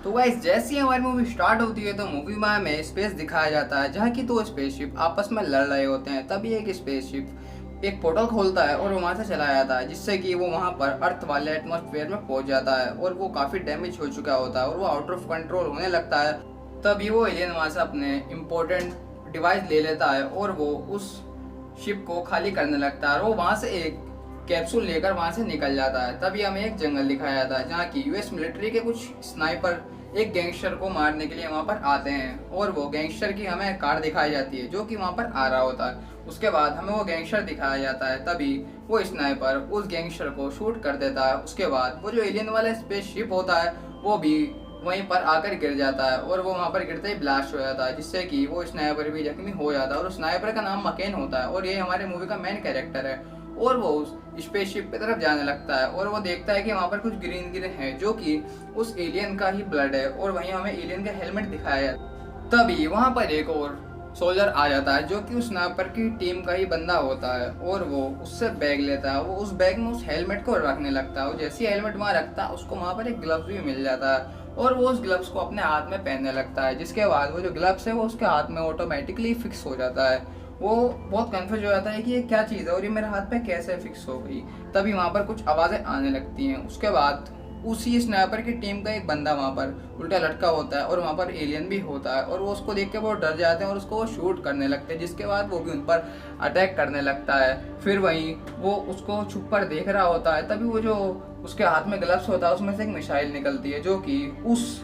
तो गाइस जैसे ही हमारी मूवी स्टार्ट होती है तो मूवी में हमें स्पेस दिखाया जाता है जहाँ की दो स्पेसशिप आपस में लड़ रहे होते हैं। तभी एक स्पेसशिप एक पोर्टल खोलता है और वो वहाँ से चला जाता है, जिससे कि वो वहाँ पर अर्थ वाले एटमॉस्फेयर में पहुँच जाता है और वो काफ़ी डैमेज हो चुका होता है और वो आउट ऑफ कंट्रोल होने लगता है। तभी वो एलियन वहाँ से अपने इम्पोर्टेंट डिवाइस ले लेता है और वो उस शिप को खाली करने लगता है और वो वहाँ से एक कैप्सूल लेकर वहाँ से निकल जाता है। तभी हमें एक जंगल दिखाया जाता है जहाँ की यूएस मिलिट्री के कुछ स्नाइपर एक गैंगस्टर को मारने के लिए वहाँ पर आते हैं और वो गैंगस्टर की हमें कार दिखाई जाती है जो कि वहाँ पर आ रहा होता है। उसके बाद हमें वो गैंगस्टर दिखाया जाता है, तभी वो स्नाइपर उस गैंगस्टर को शूट कर देता है। उसके बाद वो जो एलियन वाला स्पेसशिप होता है वो भी वहीं पर आकर गिर जाता है और वो वहाँ पर गिरते ही ब्लास्ट हो जाता है, जिससे कि वो स्नाइपर भी जख्मी हो जाता है और उस स्नाइपर का नाम मकेन होता है और ये हमारे मूवी का मेन कैरेक्टर है। और वो उस स्पेसशिप की तरफ जाने लगता है और वो देखता है कि वहाँ पर कुछ ग्रीन ग्रीन है जो कि उस एलियन का ही ब्लड है और वहीं हमें एलियन का हेलमेट दिखाया है। तभी वहाँ पर एक और सोल्जर आ जाता है जो कि उस स्नाइपर की टीम का ही बंदा होता है और वो उससे बैग लेता है। वो उस बैग में उस हेलमेट को रखने लगता है और जैसे ही हेलमेट वहाँ रखता है उसको वहाँ पर एक ग्लव्स भी मिल जाता है और वो उस ग्लव्स को अपने हाथ में पहनने लगता है, जिसके बाद वो जो ग्लव्स है वो उसके हाथ में ऑटोमेटिकली फिक्स हो जाता है। वो बहुत कंफ्यूज हो जाता है कि ये क्या चीज़ है और ये मेरे हाथ पे कैसे फिक्स हो गई। तभी वहाँ पर कुछ आवाज़ें आने लगती हैं। उसके बाद उसी स्नाइपर की टीम का एक बंदा वहाँ पर उल्टा लटका होता है और वहाँ पर एलियन भी होता है और वो उसको देख के बहुत डर जाते हैं और उसको वो शूट करने लगते हैं, जिसके बाद वो भी उन पर अटैक करने लगता है। फिर वहीं वो उसको छुप कर देख रहा होता है, तभी वो जो उसके हाथ में ग्लव्स होता है उसमें से एक मिसाइल निकलती है जो कि उस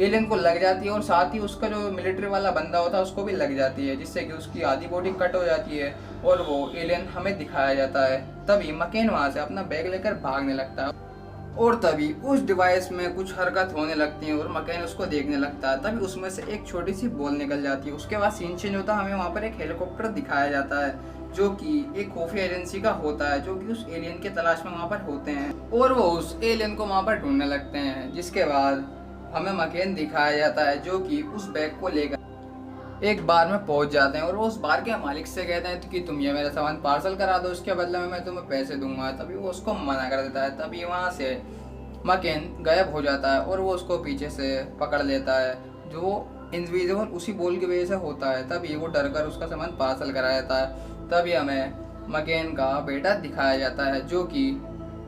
एलियन को लग जाती है और साथ ही उसका जो मिलिट्री वाला बंदा होता है उसको भी लग जाती है, जिससे कि उसकी आधी बॉडी कट हो जाती है और वो एलियन हमें दिखाया जाता है। तभी मकेन वहाँ से अपना बैग लेकर भागने लगता है और तभी उस डिवाइस में कुछ हरकत होने लगती है और मकेन उसको देखने लगता है। तभी उसमें से एक छोटी सी बॉल निकल जाती है। उसके बाद सीन चेंज होता है, हमें वहाँ पर एक हेलीकॉप्टर दिखाया जाता है जो कि एक खुफिया एजेंसी का होता है जो कि उस एलियन के तलाश में वहाँ पर होते हैं और वो उस एलियन को वहाँ पर ढूंढने लगते हैं। जिसके बाद हमें मकेन दिखाया जाता है जो कि उस बैग को लेकर एक बार में पहुंच जाते हैं और वो उस बार के मालिक से कहते हैं कि तुम ये मेरा सामान पार्सल करा दो, उसके बदले में मैं तुम्हें पैसे दूंगा। तभी वो उसको मना कर देता है। तभी वहाँ से मकेन गायब हो जाता है और वो उसको पीछे से पकड़ लेता है जो इनविजिबल उसी बॉल की वजह से होता है। तभी वो डर कर उसका सामान पार्सल करा देता है। तभी हमें मकेन का बेटा दिखाया जाता है जो कि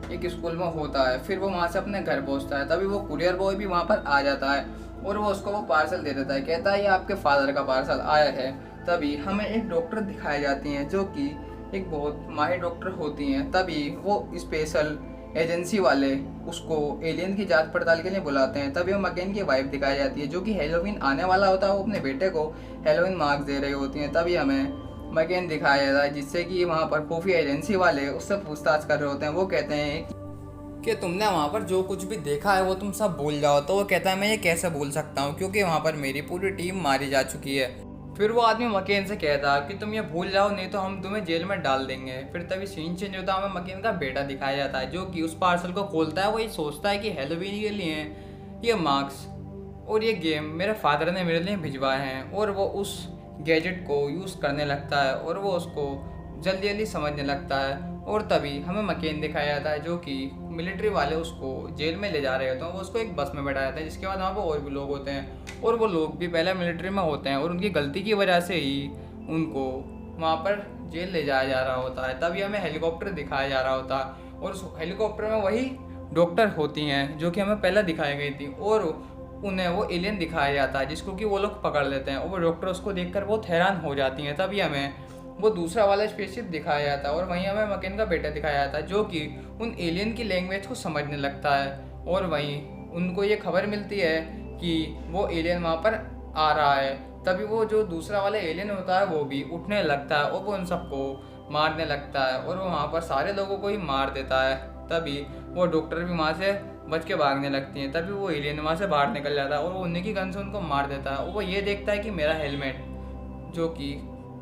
एक स्कूल में होता है। फिर वो वहाँ से अपने घर पहुँचता है। तभी वो कुरियर बॉय भी वहाँ पर आ जाता है और वो उसको वो पार्सल दे देता है, कहता है ये आपके फादर का पार्सल आया है। तभी हमें एक डॉक्टर दिखाई जाती हैं जो कि एक बहुत माहिर डॉक्टर होती हैं। तभी वो स्पेशल एजेंसी वाले उसको एलियन की जांच पड़ताल के लिए बुलाते हैं। तभी वो मकेन की वाइफ दिखाई जाती है जो कि हेलोवीन आने वाला होता है, वो अपने बेटे को हेलोवीन मार्क्स दे रही होती हैं। तभी हमें मकेन दिखाया जाता है जिससे कि वहाँ पर खुफिया एजेंसी वाले उससे पूछताछ कर रहे होते हैं। वो कहते हैं कि तुमने वहाँ पर जो कुछ भी देखा है वो तुम सब भूल जाओ। तो वो कहता है मैं ये कैसे भूल सकता हूँ क्योंकि वहाँ पर मेरी पूरी टीम मारी जा चुकी है। फिर वो आदमी मकेन से कहता है कि तुम ये भूल जाओ नहीं तो हम तुम्हें जेल में डाल देंगे। फिर तभी सीन चेंज होता है, हमें मकेन का बेटा दिखाया जाता है जो कि उस पार्सल को खोलता है। वो ये सोचता है कि हेलोवीन के लिए ये मार्क्स और ये गेम मेरे फादर ने मेरे लिए भिजवाए हैं और वो उस गैजेट को यूज़ करने लगता है और वो उसको जल्दी जल्दी समझने लगता है। और तभी हमें मकेन दिखाया जाता है जो कि मिलिट्री वाले उसको जेल में ले जा रहे होते हैं। वो उसको एक बस में बैठा जाता है, जिसके बाद वहाँ पर और भी लोग होते हैं और वो लोग भी पहले मिलिट्री में होते हैं और उनकी गलती की वजह से ही उनको वहाँ पर जेल ले जाया जा रहा होता है। तभी हमें हेलीकॉप्टर दिखाया जा रहा होता है और उस हेलीकॉप्टर में वही डॉक्टर होती हैं जो कि हमें पहले दिखाई गई थी और उन्हें वो एलियन दिखाया जाता है जिसको कि वो लोग पकड़ लेते हैं और वो डॉक्टर उसको देखकर बहुत हैरान हो जाती हैं। तभी हमें वो दूसरा वाला स्पेसशिप दिखाया जाता है और वहीं हमें मकेन का बेटा दिखाया जाता है जो कि उन एलियन की लैंग्वेज को समझने लगता है और वहीं उनको ये खबर मिलती है कि वो एलियन वहाँ पर आ रहा है। तभी वो जो दूसरा वाला एलियन होता है वो भी उठने लगता है और वो उन सबको मारने लगता है और वो वहाँ पर सारे लोगों को ही मार देता है। तभी वो डॉक्टर भी वहाँ से बच के भागने लगती हैं। तभी वो एलियन वहाँ से बाहर निकल जाता है और वो उन्हीं की गन से उनको मार देता है और वो ये देखता है कि मेरा हेलमेट जो कि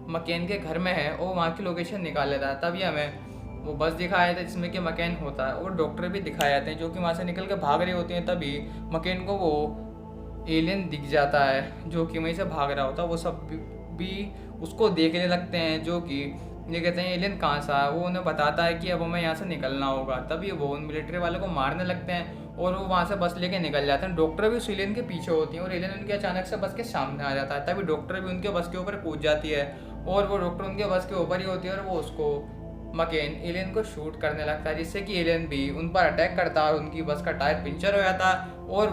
मकेन के घर में है और वहाँ की लोकेशन निकाल लेता है। तभी हमें वो बस दिखाया जाता है जिसमें कि मकेन होता है और डॉक्टर भी दिखाए जाते हैं जो कि वहाँ से निकल के भाग रही होती हैं। तभी मकेन को वो एलियन दिख जाता है जो कि वहीं से भाग रहा होता है। वो सब भी उसको देखने लगते हैं जो कि ये कहते हैं एलियन कहाँ से आया। वो उन्हें बताता है कि अब हमें यहाँ से निकलना होगा। तभी वो उन मिलिट्री वाले को मारने लगते हैं और वो वहाँ से बस लेके निकल जाते हैं। डॉक्टर भी उस एलियन के पीछे होती है और एलियन उनके अचानक से बस के सामने आ जाता है। तभी डॉक्टर भी उनके बस के ऊपर कूद जाती है और वो डॉक्टर उनके बस के ऊपर ही होती है और वो उसको मकेन एलियन को शूट करने लगता है, जिससे कि एलियन भी उन पर अटैक करता है और उनकी बस का टायर पंचर हो जाता है और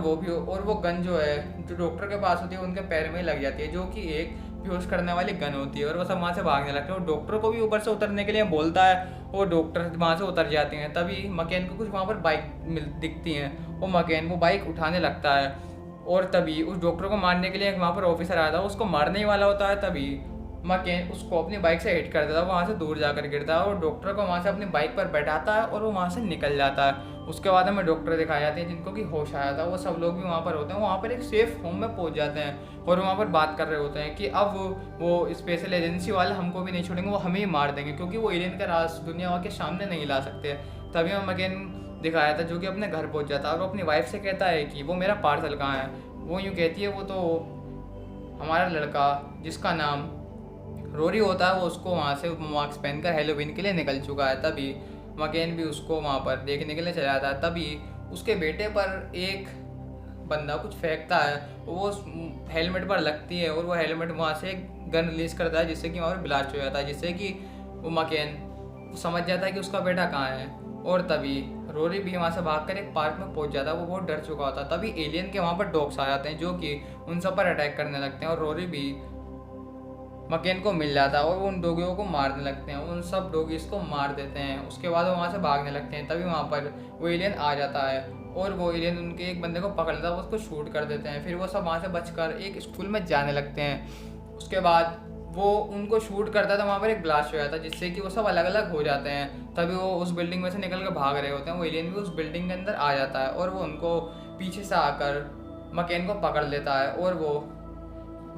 वो गन जो है जो डॉक्टर के पास होती है उनके पैर में ही लग जाती है, जो कि एक बेहोश करने वाली गन होती है। और वो सब वहाँ से भागने लगते हैं और डॉक्टर को भी ऊपर से उतरने के लिए बोलता है और डॉक्टर वहाँ से उतर जाते हैं। तभी मकेन को कुछ वहाँ पर बाइक दिखती हैं और मकेन वो बाइक उठाने लगता है और तभी उस डॉक्टर को मारने के लिए वहाँ पर ऑफिसर आया था, उसको मारने ही वाला होता है। तभी मकेन उसको अपनी बाइक से हिट कर देता है, वहाँ से दूर जाकर गिरता है और डॉक्टर को वहाँ से अपनी बाइक पर बैठाता है और वो वहाँ से निकल जाता है। उसके बाद हमें डॉक्टर दिखाए जाते हैं जिनको कि होश आया था, वो सब लोग भी वहाँ पर होते हैं, वहाँ पर एक सेफ होम में पहुँच जाते हैं और वहाँ पर बात कर रहे होते हैं कि अब वो स्पेशल एजेंसी वाले हमको भी नहीं छोड़ेंगे, वो हमें ही मार देंगे क्योंकि वो एलियन का राज दुनिया के सामने नहीं ला सकते। तभी हमें मकेन दिखाया था जो कि अपने घर पहुँच जाता है और अपनी वाइफ से कहता है कि वो मेरा पार्सल कहाँ है। वो यूँ कहती है वो तो हमारा लड़का जिसका नाम रोरी होता है वो उसको वहाँ से मास्क पहनकर हैलोवीन के लिए निकल चुका है। तभी मकेन भी उसको वहाँ पर देखने के लिए चला जाता है। तभी उसके बेटे पर एक बंदा कुछ फेंकता है, वो हेलमेट पर लगती है और वो हेलमेट वहाँ से एक गन रिलीज करता है जिससे कि वहाँ पर ब्लास्ट हो जाता है, जिससे कि वो मकेन समझ जाता है कि उसका बेटा कहाँ है। और तभी रोरी भी वहाँ से भागकर एक पार्क में पहुँच जाता है, वो बहुत डर चुका होता है। तभी एलियन के वहाँ पर डॉग्स आ जाते हैं जो कि उन सब पर अटैक करने लगते हैं और रोरी भी मकेन को मिल जाता है और वो उन डोगियों को मारने लगते हैं, उन सब डोगीज को मार देते हैं। उसके बाद वो वहाँ से भागने लगते हैं। तभी वहाँ पर वो एलियन आ जाता है और वो एलियन उनके एक बंदे को पकड़ लेता है, वो उसको शूट कर देते हैं। फिर वो सब वहाँ से बचकर एक स्कूल में जाने लगते हैं। उसके बाद वो उनको शूट करता था, वहाँ पर एक ब्लास्ट हो जाता है जिससे कि वो सब अलग अलग हो जाते हैं। तभी वो उस बिल्डिंग में से निकल कर भाग रहे होते हैं, वो एलियन भी उस बिल्डिंग के अंदर आ जाता है और वो उनको पीछे से आकर मकेन को पकड़ लेता है और वो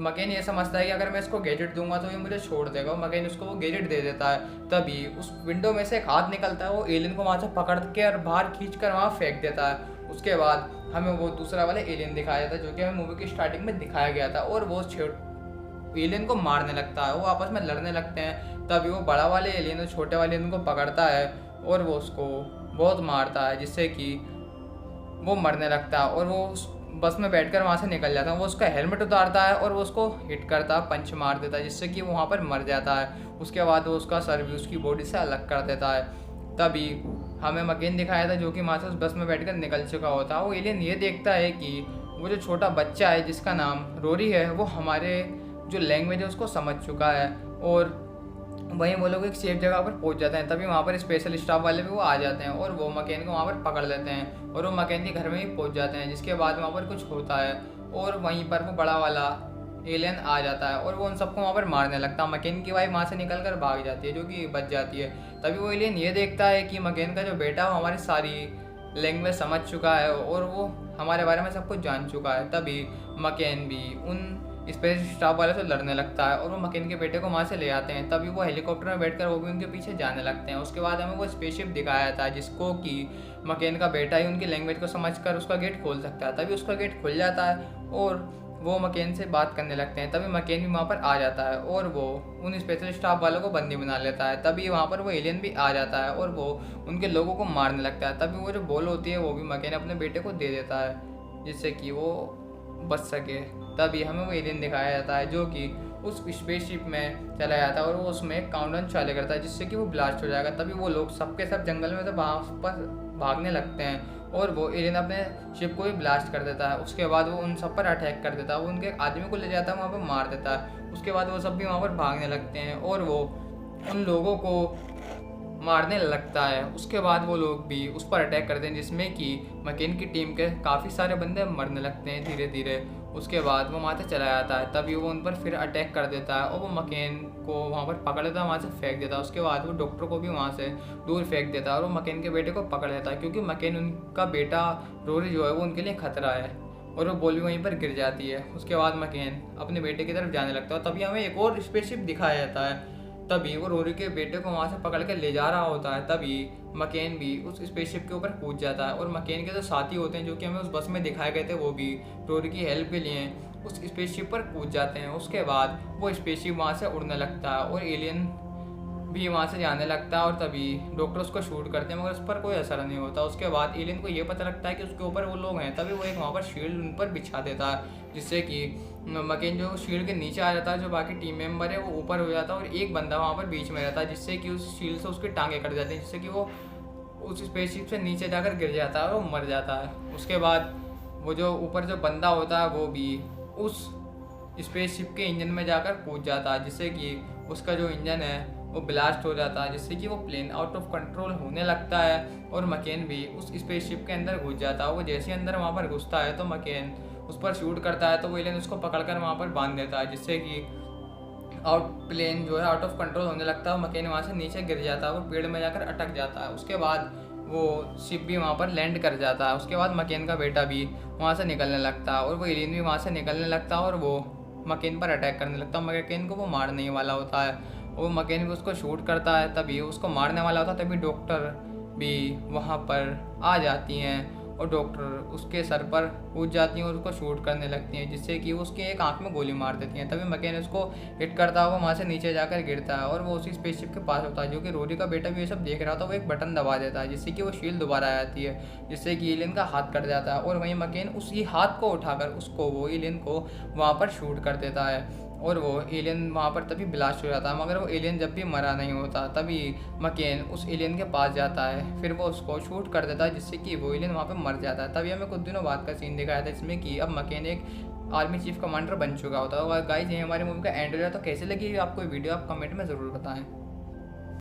मकेन ये समझता है कि अगर मैं इसको गैजेट दूंगा तो ये मुझे छोड़ देगा। मकेन उसको वो गैजेट दे देता है। तभी उस विंडो में से एक हाथ निकलता है, वो एलियन को वहाँ से पकड़ के और बाहर खींच कर वहाँ फेंक देता है। उसके बाद हमें वो दूसरा वाला एलियन दिखाया जाता है जो कि हमें मूवी की स्टार्टिंग में दिखाया गया था और वो एलियन को मारने लगता है, वो आपस में लड़ने लगते हैं। तभी वो बड़ा वाले एलियन और छोटे वाले एलियन को पकड़ता है और वो उसको बहुत मारता है जिससे कि वो मरने लगता है और वो बस में बैठकर वहाँ से निकल जाता है। वो उसका हेलमेट उतारता है और वो उसको हिट करता है, पंच मार देता है जिससे कि वो वहाँ पर मर जाता है। उसके बाद वो उसका सर भी उसकी बॉडी से अलग कर देता है। तभी हमें मकेन दिखाया था जो कि वहाँ से उस बस में बैठकर निकल चुका होता है। वो एलियन ये देखता है कि वो जो छोटा बच्चा है जिसका नाम रोरी है वो हमारे जो लैंग्वेज है उसको समझ चुका है और वहीं वो लोग एक सेफ जगह पर पहुंच जाते हैं। तभी वहाँ पर स्पेशल स्टाफ वाले भी वो आ जाते हैं और वो मकेन को वहाँ पर पकड़ लेते हैं और वो मकेन के घर में ही पहुंच जाते हैं। जिसके बाद वहाँ पर कुछ होता है और वहीं पर वो बड़ा वाला एलियन आ जाता है और वो उन सबको वहाँ पर मारने लगता है। मकेन की वाइफ वहाँ से निकल कर भाग जाती है जो कि बच जाती है। तभी वो एलियन ये देखता है कि मकेन का जो बेटा वो हमारी सारी लैंग्वेज समझ चुका है और वो हमारे बारे में सब कुछ जान चुका है। तभी मकेन भी उन स्पेस स्टाफ वाले से लड़ने लगता है और वो मकेन के बेटे को वहाँ से ले आते हैं। तभी वो हेलीकॉप्टर में बैठकर वो भी उनके पीछे जाने लगते हैं। उसके बाद हमें वो स्पेसशिप दिखाया था जिसको कि मकेन का बेटा ही उनकी लैंग्वेज को समझकर उसका गेट खोल सकता है। तभी उसका गेट खुल जाता है और वो मकेन से बात करने लगते हैं। तभी मकेन भी वहाँ पर आ जाता है और वो उन स्पेशल स्टाफ वालों को बंदी बना लेता है। तभी वहाँ पर वो एलियन भी आ जाता है और वो उनके लोगों को मारने लगता है। तभी वो जो बॉल होती है वो भी मकेन अपने बेटे को दे देता है जिससे कि वो बच सके। तभी हमें वो एलियन दिखाया जाता है जो कि उस स्पेसशिप में चला जाता है और वो उसमें एक काउंटडाउन चालू करता है जिससे कि वो ब्लास्ट हो जाएगा। तभी वो लोग सबके सब जंगल में से वापस भागने लगते हैं और वो एलियन अपने शिप को भी ब्लास्ट कर देता है। उसके बाद वो उन सब पर अटैक कर देता है, वो उनके आदमी को ले जाता है, वहाँ पर मार देता है। उसके बाद वो सब भी वहाँ पर भागने लगते हैं और वो उन लोगों को मारने लगता है। उसके बाद वो लोग भी उस पर अटैक करते हैं जिसमें कि मकेन की टीम के काफ़ी सारे बंदे मरने लगते हैं धीरे धीरे। उसके बाद वो वहाँ से चला जाता है। तभी वो उन पर फिर अटैक कर देता है और वो मकेन को वहाँ पर पकड़ लेता है, वहाँ से फेंक देता है। उसके बाद वो डॉक्टर को भी वहाँ से दूर फेंक देता है और वो मकेन के बेटे को पकड़ लेता है क्योंकि मकेन उनका बेटा रोरी जो है वो उनके लिए खतरा है और वो बॉल भी वहीं पर गिर जाती है। उसके बाद मकेन अपने बेटे की तरफ जाने लगता है। तभी हमें एक और स्पेसशिप दिखाया जाता है। तभी वो रोरी के बेटे को वहाँ से पकड़ के ले जा रहा होता है। तभी मकेन भी उस स्पेसशिप के ऊपर कूद जाता है और मकेन के जो साथी होते हैं जो कि हमें उस बस में दिखाए गए थे वो भी रोरी की हेल्प के लिए उस स्पेसशिप पर कूद जाते हैं। उसके बाद वो स्पेसशिप वहाँ से उड़ने लगता है और एलियन भी वहाँ से जाने लगता है और तभी डॉक्टर उसको शूट करते हैं, मगर उस पर कोई असर नहीं होता। उसके बाद एलियन को ये पता लगता है कि उसके ऊपर वो लोग हैं, तभी वो एक वहाँ पर शील्ड उन पर बिछा देता है, जिससे कि मकेन जो शील्ड के नीचे आ जाता है, जो बाकी टीम मेंबर है वो ऊपर हो जाता है और एक बंदा वहाँ पर बीच में रहता है, जिससे कि उस शील्ड से उसकी टांगें कट जाती हैं, जिससे कि वो उस स्पेसशिप से नीचे जाकर गिर जाता है और वो मर जाता है। उसके बाद वो जो ऊपर जो बंदा होता है वो भी उस स्पेसशिप के इंजन में जाकर कूद जाता है, जिससे कि उसका जो इंजन है वो ब्लास्ट हो जाता है, जिससे कि वो प्लेन आउट ऑफ कंट्रोल होने लगता है और मकेन भी उस स्पेसशिप के अंदर घुस जाता है। वो जैसे ही अंदर वहाँ पर घुसता है तो मकेन उस पर शूट करता है, तो वो एलियन उसको पकड़कर वहाँ पर बांध देता है, जिससे कि प्लेन जो है आउट ऑफ कंट्रोल होने लगता है। मकेन वहाँ से नीचे गिर जाता है, वो पेड़ में जाकर अटक जाता है। उसके बाद वो शिप भी वहाँ पर लैंड कर जाता है। उसके बाद मकेन का बेटा भी वहाँ से निकलने लगता है और वो एलियन भी वहाँ से निकलने लगता है और वो मकेन पर अटैक करने लगता है। मकेन को वो मारने ही वाला होता है, वो मकेन भी उसको शूट करता है, तभी उसको मारने वाला होता है, तभी डॉक्टर भी वहाँ पर आ जाती हैं और डॉक्टर उसके सर पर कूद जाती हैं और उसको शूट करने लगती हैं, जिससे कि वो उसकी एक आंख में गोली मार देती हैं। तभी मकेन उसको हिट करता है, वो वहाँ से नीचे जाकर गिरता है और वो उसी स्पेसशिप के पास होता है। जो कि रोरी का बेटा भी ये सब देख रहा था, वो एक बटन दबा देता है, जिससे कि वो शील्ड दोबारा आ जाती है, जिससे कि एलियन का हाथ कट जाता है और वहीं मकेन उसी हाथ को उठाकर उसको वो एलियन को वहाँ पर शूट कर देता है और वो एलियन वहाँ पर तभी ब्लास्ट हो जाता है। मगर वो एलियन जब भी मरा नहीं होता, तभी मकेन उस एलियन के पास जाता है, फिर वो उसको शूट कर देता है, जिससे कि वो एलियन वहाँ पर मर जाता है। तभी हमें कुछ दिनों बाद का सीन दिखाया था, जिसमें कि अब मकेन एक आर्मी चीफ कमांडर बन चुका होता है। और गाइस ये हमारी मूवी का एंड हो जाता है। तो कैसे लगी आपको वीडियो, आप कमेंट में ज़रूर बताएं।